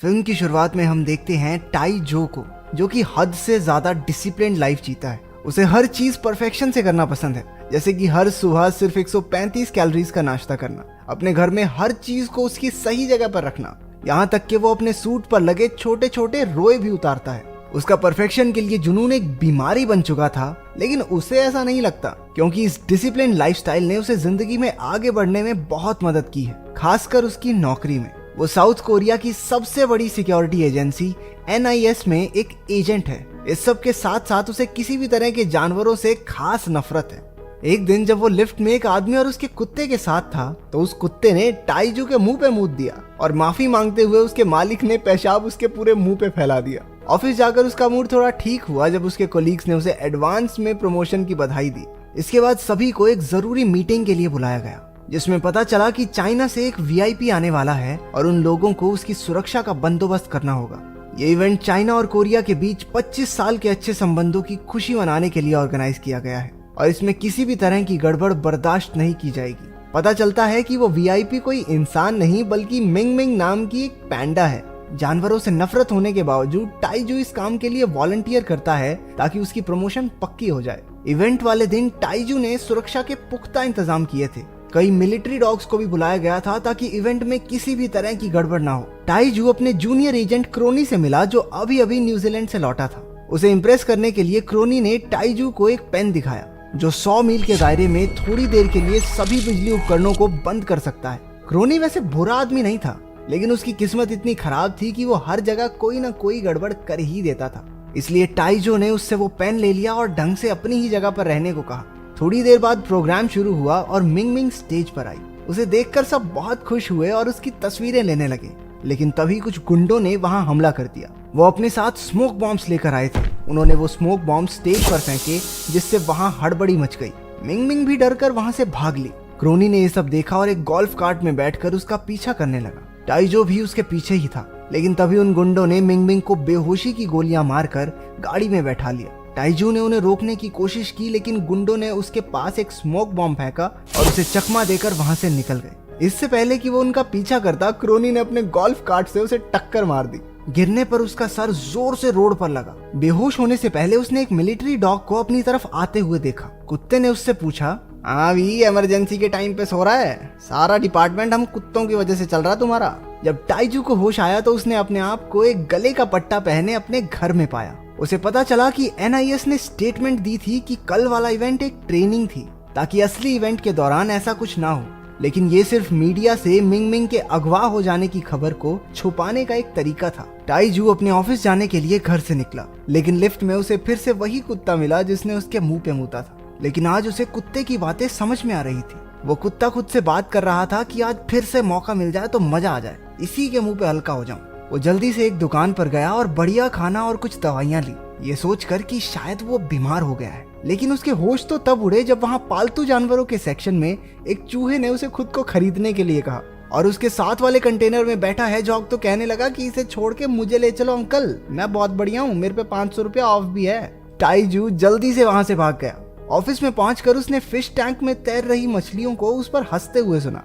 Film की शुरुआत में हम देखते हैं टाई जो को, जो कि हद से ज्यादा डिसिप्लिन्ड लाइफ जीता है। उसे हर चीज परफेक्शन से करना पसंद है, जैसे कि हर सुबह सिर्फ 135 कैलोरीज का नाश्ता करना, अपने घर में हर चीज को उसकी सही जगह पर रखना, यहाँ तक कि वो अपने सूट पर लगे छोटे छोटे रोए भी उतारता है। उसका परफेक्शन के लिए जुनून एक बीमारी बन चुका था, लेकिन उसे ऐसा नहीं लगता, क्योंकि इस डिसिप्लिन लाइफस्टाइल ने उसे जिंदगी में आगे बढ़ने में बहुत मदद की है, खासकर उसकी नौकरी में। वो साउथ कोरिया की सबसे बड़ी सिक्योरिटी एजेंसी NIS में एक एजेंट है। इस सब के साथ साथ उसे किसी भी तरह के जानवरों से खास नफरत है। एक दिन जब वो लिफ्ट में एक आदमी और उसके कुत्ते के साथ था, तो उस कुत्ते ने टाइजू के मुंह पे मूत दिया और माफी मांगते हुए उसके मालिक ने पेशाब उसके पूरे मुंह पे फैला दिया। ऑफिस जाकर उसका मूड थोड़ा ठीक हुआ जब उसके कोलीग्स ने उसे एडवांस में प्रमोशन की बधाई दी। इसके बाद सभी को एक जरूरी मीटिंग के लिए बुलाया गया, जिसमें पता चला कि चाइना से एक VIP आने वाला है और उन लोगों को उसकी सुरक्षा का बंदोबस्त करना होगा। ये इवेंट चाइना और कोरिया के बीच 25 साल के अच्छे संबंधों की खुशी मनाने के लिए ऑर्गेनाइज किया गया है और इसमें किसी भी तरह की गड़बड़ बर्दाश्त नहीं की जाएगी। पता चलता है कि वो VIP कोई इंसान नहीं बल्कि मिंग मिंग नाम की एक पैंडा है। जानवरों से नफरत होने के बावजूद टाइजू इस काम के लिए वॉलंटियर करता है ताकि उसकी प्रमोशन पक्की हो जाए। इवेंट वाले दिन टाइजू ने सुरक्षा के पुख्ता इंतजाम किए थे। कई मिलिट्री डॉग्स को भी बुलाया गया था ताकि इवेंट में किसी भी तरह की गड़बड़ ना हो। टाइजू अपने जूनियर एजेंट क्रोनी से मिला, जो अभी अभी न्यूजीलैंड से लौटा था। उसे इम्प्रेस करने के लिए क्रोनी ने टाइजू को एक पेन दिखाया जो 100 मील के दायरे में थोड़ी देर के लिए सभी बिजली उपकरणों को बंद कर सकता है। क्रोनी वैसे बुरा आदमी नहीं था, लेकिन उसकी किस्मत इतनी खराब थी कि वो हर जगह कोई ना कोई गड़बड़ कर ही देता था। इसलिए टाइजो ने उससे वो पेन ले लिया और ढंग से अपनी ही जगह पर रहने को कहा। थोड़ी देर बाद प्रोग्राम शुरू हुआ और मिंग मिंग स्टेज पर आई। उसे देखकर सब बहुत खुश हुए और उसकी तस्वीरें लेने लगे, लेकिन तभी कुछ गुंडों ने वहां हमला कर दिया। वो अपने साथ स्मोक बॉम्ब्स लेकर आए थे। उन्होंने वो स्मोक बॉम्ब स्टेज पर फेंके, जिससे वहां हड़बड़ी मच गई। मिंग मिंग भी डरकर वहां से भाग ली। क्रोनी ने ये सब देखा और एक गोल्फ कार्ट में बैठकर उसका पीछा करने लगा। टाइजो भी उसके पीछे ही था, लेकिन तभी उन गुंडों ने मिंग मिंग को बेहोशी की गोलियां मारकर गाड़ी में बैठा लिया। टाइजू ने उन्हें रोकने की कोशिश की, लेकिन गुंडों ने उसके पास एक स्मोक बॉम्ब फेंका और उसे चकमा देकर वहां से निकल गए। इससे पहले कि वो उनका पीछा करता, क्रोनी ने अपने गोल्फ कार्ट से उसे टक्कर मार दी। गिरने पर उसका सर जोर से रोड पर लगा। बेहोश होने से पहले उसने एक मिलिट्री डॉग को अपनी तरफ आते हुए देखा। कुत्ते ने उससे पूछा, अभी इमरजेंसी के टाइम पे सो रहा है? सारा डिपार्टमेंट हम कुत्तों की वजह से चल रहा तुम्हारा। जब टाइजू को होश आया तो उसने अपने आप को एक गले का पट्टा पहने अपने घर में पाया। उसे पता चला कि NIS ने स्टेटमेंट दी थी कि कल वाला इवेंट एक ट्रेनिंग थी, ताकि असली इवेंट के दौरान ऐसा कुछ ना हो। लेकिन ये सिर्फ मीडिया से मिंग मिंग के अगवा हो जाने की खबर को छुपाने का एक तरीका था। टाइजू अपने ऑफिस जाने के लिए घर से निकला, लेकिन लिफ्ट में उसे फिर से वही कुत्ता मिला जिसने उसके मुंह पे मूता था। लेकिन आज उसे कुत्ते की बातें समझ में आ रही थी। वो कुत्ता खुद से बात कर रहा था कि आज फिर से मौका मिल जाए तो मजा आ जाए, इसी के मुंह पे हल्का हो जाऊं। वो जल्दी से एक दुकान पर गया और बढ़िया खाना और कुछ दवाइयां ली, ये सोचकर कि शायद वो बीमार हो गया है। लेकिन उसके होश तो तब उड़े जब वहां पालतू जानवरों के सेक्शन में एक चूहे ने उसे खुद को खरीदने के लिए कहा और उसके साथ वाले कंटेनर में बैठा है जॉग तो कहने लगा कि इसे छोड़ के मुझे ले चलो अंकल, मैं बहुत बढ़िया हूँ, मेरे पे 500 रुपया ऑफ भी है। टाइजू जल्दी से वहां से भाग गया। ऑफिस में पहुंचकर उसने फिश टैंक में तैर रही मछलियों को उस पर हंसते हुए सुना।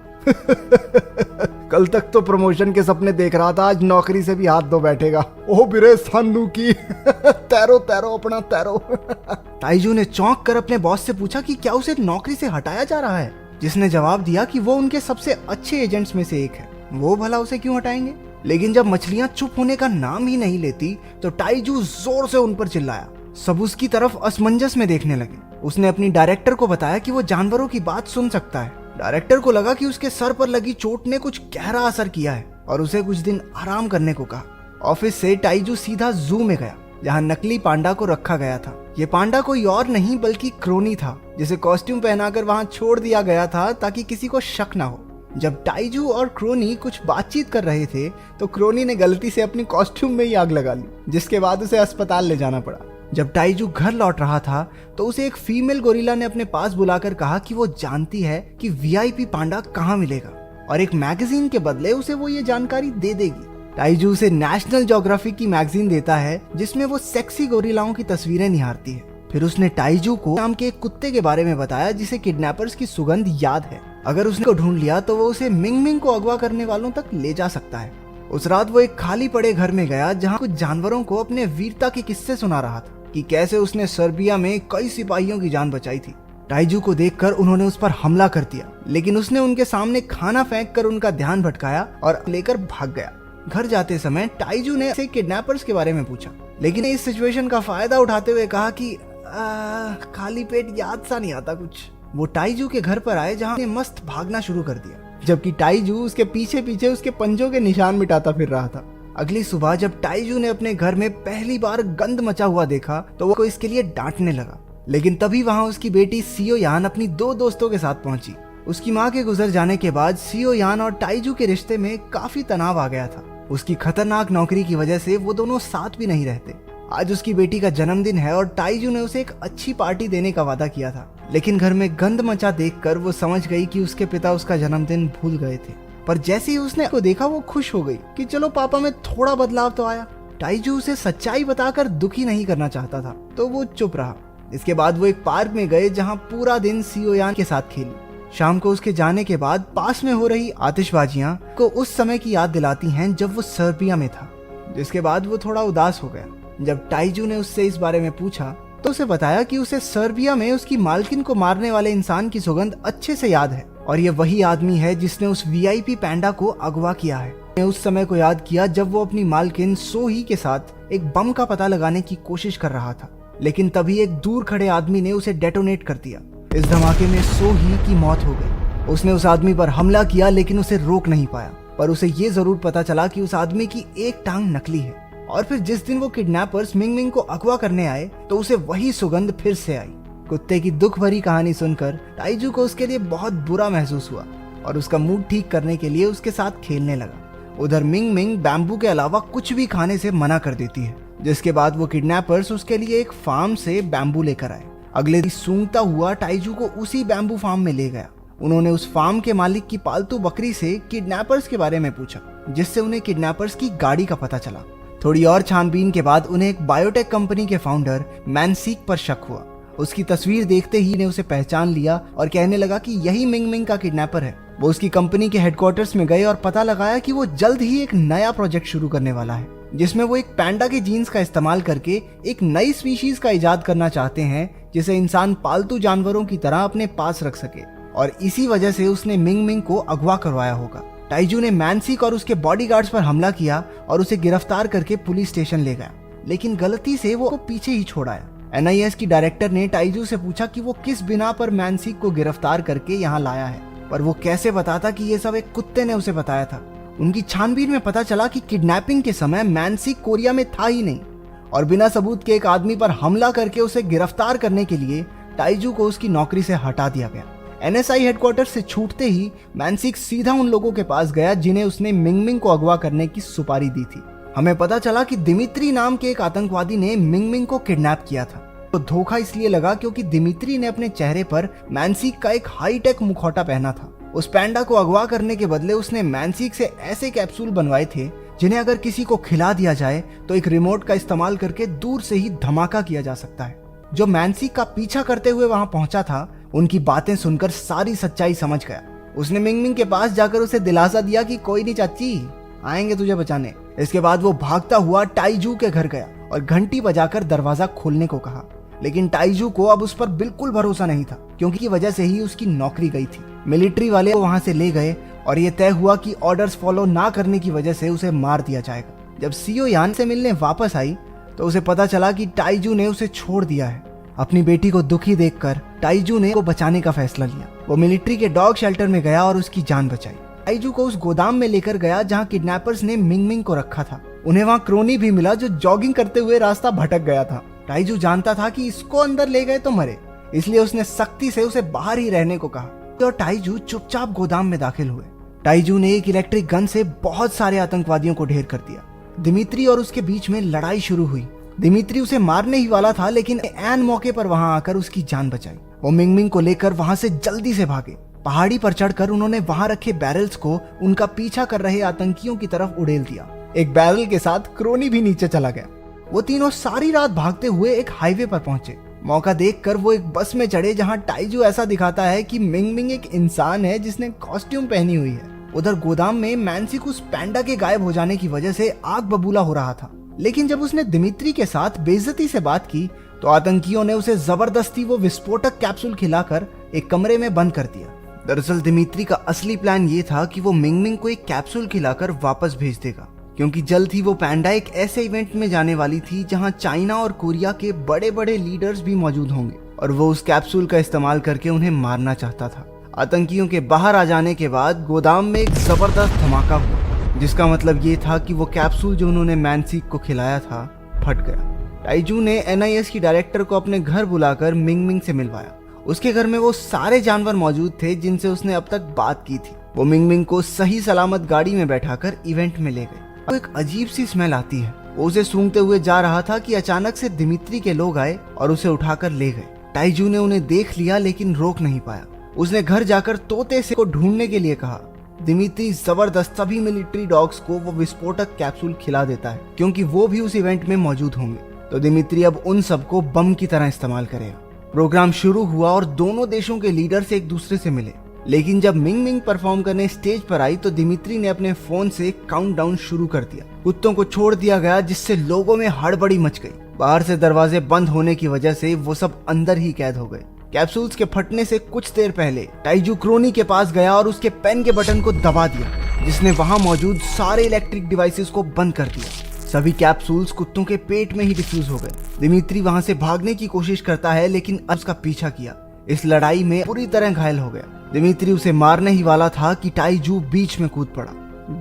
कल तक तो प्रमोशन के सपने देख रहा था, आज नौकरी से भी हाथ धो बैठेगा। ओ बिरे सानू की तैरो तैरो अपना तैरो। टाइजू ने चौंक कर अपने बॉस से पूछा कि क्या उसे नौकरी से हटाया जा रहा है, जिसने जवाब दिया कि वो उनके सबसे अच्छे एजेंट्स में से एक है, वो भला उसे क्यों हटाएंगे। लेकिन जब मछलियां चुप होने का नाम ही नहीं लेती तो टाइजू जोर से उन पर चिल्लाया। सब उसकी तरफ असमंजस में देखने लगे। उसने अपनी डायरेक्टर को बताया कि वो जानवरों की बात सुन सकता है। डायरेक्टर को लगा कि उसके सर पर लगी चोट ने कुछ गहरा असर किया है और उसे कुछ दिन आराम करने को कहा। ऑफिस से टाइजू सीधा जू में गया, जहां नकली पांडा को रखा गया था। ये पांडा कोई और नहीं बल्कि क्रोनी था, जिसे कॉस्ट्यूम पहनाकर वहां छोड़ दिया गया था ताकि किसी को शक ना हो। जब टाइजू और क्रोनी कुछ बातचीत कर रहे थे तो क्रोनी ने गलती से अपनी कॉस्ट्यूम में ही आग लगा ली, जिसके बाद उसे अस्पताल ले जाना पड़ा। जब टाइजू घर लौट रहा था तो उसे एक फीमेल गोरिल्ला ने अपने पास बुलाकर कहा कि वो जानती है कि VIP पांडा कहाँ मिलेगा और एक मैगजीन के बदले उसे वो ये जानकारी दे देगी। टाइजू उसे नेशनल ज्योग्राफिक की मैगजीन देता है, जिसमें वो सेक्सी गोरिल्लाओं की तस्वीरें निहारती है। फिर उसने टाइजू को नाम के एक कुत्ते के बारे में बताया जिसे किडनैपर्स की सुगंध याद है। अगर उसने को ढूंढ लिया तो वो उसे मिंग मिंग को अगवा करने वालों तक ले जा सकता है। उस रात वो एक खाली पड़े घर में गया जहाँ कुछ जानवरों को अपने वीरता के किस्से सुना रहा था कि कैसे उसने सर्बिया में कई सिपाहियों की जान बचाई थी। टाइजू को देखकर उन्होंने उस पर हमला कर दिया, लेकिन उसने उनके सामने खाना फेंक कर उनका ध्यान भटकाया और लेकर भाग गया। घर जाते समय टाइजू ने से किडनैपर्स के बारे में पूछा, लेकिन इस सिचुएशन का फायदा उठाते हुए कहा कि खाली पेट याद सा नहीं आता कुछ। वो टाइजू के घर पर आए जहाँ उसने मस्त भागना शुरू कर दिया, जबकि टाइजू उसके पीछे पीछे उसके पंजों के निशान मिटाता फिर रहा था। अगली सुबह जब टाइजू ने अपने घर में पहली बार गंद मचा हुआ देखा तो वो इसके लिए डांटने लगा, लेकिन तभी वहां उसकी बेटी सियो यान अपनी 2 दोस्तों के साथ पहुंची। उसकी मां के गुजर जाने के बाद सियो यान और टाइजू के रिश्ते में काफी तनाव आ गया था। उसकी खतरनाक नौकरी की वजह से वो दोनों साथ भी नहीं रहते। आज उसकी बेटी का जन्मदिन है और टाइजू ने उसे एक अच्छी पार्टी देने का वादा किया था, लेकिन घर में गंद मचा देखकर वो समझ गई कि उसके पिता उसका जन्मदिन भूल गए थे। पर जैसे ही उसने को देखा वो खुश हो गई कि चलो पापा में थोड़ा बदलाव तो आया। टाइजू उसे सच्चाई बताकर दुखी नहीं करना चाहता था, तो वो चुप रहा। इसके बाद वो एक पार्क में गए जहाँ पूरा दिन सियोयान के साथ खेली। शाम को उसके जाने के बाद पास में हो रही आतिशबाजियां को उस समय की याद दिलाती हैं जब वो सर्बिया में था, जिसके बाद वो थोड़ा उदास हो गया। जब टाइजू ने उससे इस बारे में पूछा तो उसे बताया कि उसे सर्बिया में उसकी मालकिन को मारने वाले इंसान की सुगंध अच्छे से याद है और ये वही आदमी है जिसने उस वीआईपी पैंडा को अगवा किया है। ने उस समय को याद किया जब वो अपनी मालकिन सोही के साथ एक बम का पता लगाने की कोशिश कर रहा था, लेकिन तभी एक दूर खड़े आदमी ने उसे डेटोनेट कर दिया। इस धमाके में सोही की मौत हो गई। उसने उस आदमी पर हमला किया लेकिन उसे रोक नहीं पाया, पर उसे ये जरूर पता चला कि उस आदमी की एक टांग नकली है। और फिर जिस दिन वो किडनैपर्स मिंग मिंग को अगवा करने आए तो उसे वही सुगंध फिर से आई। कुत्ते की दुख भरी कहानी सुनकर टाइजू को उसके लिए बहुत बुरा महसूस हुआ और उसका मूड ठीक करने के लिए उसके साथ खेलने लगा। उधर मिंग मिंग बैम्बू के अलावा कुछ भी खाने से मना कर देती है, जिसके बाद वो किडनैपर्स उसके लिए एक फार्म से बैम्बू लेकर आए। अगले दिन सूंघता हुआ टाइजू को उसी बैम्बू फार्म में ले गया। उन्होंने उस फार्म के मालिक की पालतू बकरी से किडनैपर्स के बारे में पूछा, जिससे उन्हें किडनैपर्स की गाड़ी का पता चला। थोड़ी और छानबीन के बाद उन्हें एक बायोटेक कंपनी के फाउंडर मैनसीक पर शक हुआ। उसकी तस्वीर देखते ही ने उसे पहचान लिया और कहने लगा कि यही मिंग मिंग का किडनैपर है। वो उसकी कंपनी के हेडक्वार्टर्स में गए और पता लगाया कि वो जल्द ही एक नया प्रोजेक्ट शुरू करने वाला है, जिसमें वो एक पैंडा के जीन्स का इस्तेमाल करके एक नई स्पीशीज का इजाद करना चाहते हैं जिसे इंसान पालतू जानवरों की तरह अपने पास रख सके। और इसी वजह से उसने मिंग मिंग को अगवा करवाया होगा। टाइजू ने मैनसीक और उसके बॉडीगार्ड्स पर हमला किया और उसे गिरफ्तार करके पुलिस स्टेशन ले गया, लेकिन गलती से वो पीछे ही छोड़ आया। एनआईएस की डायरेक्टर ने टाइजू से पूछा कि वो किस बिना पर मैनसीक को गिरफ्तार करके यहाँ लाया है, पर वो कैसे बताता कि ये सब एक कुत्ते ने उसे बताया था। उनकी छानबीन में पता चला कि किडनैपिंग के समय मैनसीक कोरिया में था ही नहीं और बिना सबूत के एक आदमी पर हमला करके उसे गिरफ्तार करने के लिए टाइजू को उसकी नौकरी से हटा दिया गया। एनएसआई हेडक्वार्टर से छूटते ही मैनसीक सीधा उन लोगों के पास गया जिन्हें उसने मिंग मिंग को अगवा करने की सुपारी दी थी। हमें पता चला कि दिमित्री नाम के एक आतंकवादी ने मिंग मिंग को किडनैप किया था। तो धोखा इसलिए लगा क्योंकि दिमित्री ने अपने चेहरे पर मैनसीक का एक हाईटेक मुखौटा पहना था। उस पैंडा को अगवा करने के बदले उसने मैनसीक से ऐसे कैप्सूल बनवाए थे जिन्हें अगर किसी को खिला दिया जाए तो एक रिमोट का इस्तेमाल करके दूर से ही धमाका किया जा सकता है। जो मैनसीक का पीछा करते हुए वहां पहुंचा था, उनकी बातें सुनकर सारी सच्चाई समझ गया। उसने मिंग मिंग के पास जाकर उसे दिलासा दिया कि कोई नहीं चाची, आएंगे तुझे बचाने। इसके बाद वो भागता हुआ टाइजू के घर गया और घंटी बजाकर दरवाजा खोलने को कहा, लेकिन टाइजू को अब उस पर बिल्कुल भरोसा नहीं था क्योंकि की वजह से ही उसकी नौकरी गई थी। मिलिट्री वाले वहां से ले गए और ये तय हुआ कि ऑर्डर्स फॉलो ना करने की वजह से उसे मार दिया जाएगा। जब सियो यान से मिलने वापस आई तो उसे पता चला कि टाइजू ने उसे छोड़ दिया है। अपनी बेटी को दुखी देखकर टाइजू ने को बचाने का फैसला लिया। वो मिलिट्री के डॉग शेल्टर में गया और उसकी जान बचाई। टाइजू को उस गोदाम में लेकर गया जहां किडनैपर्स ने मिंग मिंग को रखा था। उन्हें वहां क्रोनी भी मिला जो जॉगिंग करते हुए रास्ता भटक गया था। टाइजू जानता था कि इसको अंदर ले गए तो मरे, इसलिए उसने सख्ती से उसे बाहर ही रहने को कहा और टाइजू चुपचाप गोदाम में दाखिल हुए। टाइजू ने एक इलेक्ट्रिक गन से बहुत सारे आतंकवादियों को ढेर कर दिया। दिमित्री और उसके बीच में लड़ाई शुरू हुई। दिमित्री उसे मारने ही वाला था, लेकिन ऐन मौके पर वहां आकर उसकी जान बचाई। वो मिंग मिंग को लेकर वहां से जल्दी से भागे। पहाड़ी पर चढ़कर उन्होंने वहां रखे बैरल्स को उनका पीछा कर रहे आतंकियों की तरफ उड़ेल दिया। एक बैरल के साथ क्रोनी भी नीचे चला गया। वो तीनों सारी रात भागते हुए एक हाईवे पर पहुंचे। मौका देखकर वो एक बस में चढ़े जहां टाइजू ऐसा दिखाता है कि मिंग मिंग एक इंसान है जिसने कॉस्ट्यूम पहनी हुई है। उधर गोदाम में मैंसिक उस पैंडा के गायब हो जाने की वजह से आग बबूला हो रहा था, लेकिन जब उसने दिमित्री के साथ बेइज्जती से बात की तो आतंकियों ने उसे जबरदस्ती वो विस्फोटक कैप्सूल खिलाकर एक कमरे में बंद कर दिया। दरअसल दिमित्री का असली प्लान ये था कि वो मिंगमिंग को एक कैप्सूल खिलाकर वापस भेज देगा, क्योंकि जल्द ही वो पैंडा एक ऐसे इवेंट में जाने वाली थी जहां चाइना और कोरिया के बड़े बड़े लीडर्स भी मौजूद होंगे और वो उस कैप्सूल का इस्तेमाल करके उन्हें मारना चाहता था। आतंकियों के बाहर आ जाने के बाद गोदाम में एक जबरदस्त धमाका हुआ, जिसका मतलब ये था कि वो कैप्सूल जो उन्होंने मैंसिक को खिलाया था फट गया। टाइजू ने NIS की डायरेक्टर को अपने घर बुलाकर मिंगमिंग से मिलवाया। उसके घर में वो सारे जानवर मौजूद थे जिनसे उसने अब तक बात की थी। वो मिंगमिंग को सही सलामत गाड़ी में बैठाकर इवेंट में ले गए। वो एक अजीब सी स्मेल आती है। वो उसे सूंघते हुए जा रहा था कि अचानक से दिमित्री के लोग आए और उसे उठाकर ले गए। टाइजू ने उन्हें देख लिया लेकिन रोक नहीं पाया। उसने घर जाकर तोते से को ढूंढने के लिए कहा। दिमित्री जबरदस्त सभी मिलिट्री डॉग्स को वो विस्फोटक कैप्सूल खिला देता है, क्योंकि वो भी उस इवेंट में मौजूद होंगे। तो दिमित्री अब उन सबको बम की तरह इस्तेमाल करेगा। प्रोग्राम शुरू हुआ और दोनों देशों के लीडर्स एक दूसरे से मिले, लेकिन जब मिंगमिंग परफॉर्म करने स्टेज पर आई तो दिमित्री ने अपने फोन से काउंटडाउन शुरू कर दिया। कुत्तों को छोड़ दिया गया, जिससे लोगों में हड़बड़ी मच गई। बाहर से दरवाजे बंद होने की वजह से वो सब अंदर ही कैद हो गए। कैप्सूल्स के फटने से कुछ देर पहले टाइजू क्रोनी के पास गया और उसके पेन के बटन को दबा दिया, जिसने वहां मौजूद सारे इलेक्ट्रिक डिवाइसेस को बंद कर दिया। सभी कैप्सूल्स कुत्तों के पेट में ही डिफ्यूज हो गए। दिमित्री वहां से भागने की कोशिश करता है, लेकिन अब उसका पीछा किया। इस लड़ाई में पूरी तरह घायल हो गया। दिमित्री उसे मारने ही वाला था कि टाइजू बीच में कूद पड़ा।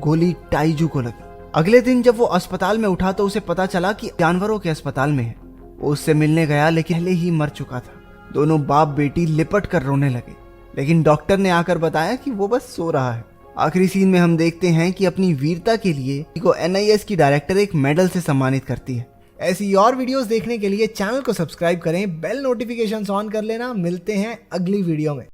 गोली टाइजू को लगी। अगले दिन जब वो अस्पताल में उठा तो उसे पता चला कि जानवरों के अस्पताल में है। वो उससे मिलने गया, लेकिन पहले ही मर चुका था। दोनों बाप बेटी लिपट कर रोने लगे, लेकिन डॉक्टर ने आकर बताया कि वो बस सो रहा है। आखिरी सीन में हम देखते हैं कि अपनी वीरता के लिए को NIS की डायरेक्टर एक मेडल से सम्मानित करती है। ऐसी और वीडियोस देखने के लिए चैनल को सब्सक्राइब करें, बेल नोटिफिकेशंस ऑन कर लेना। मिलते हैं अगली वीडियो में।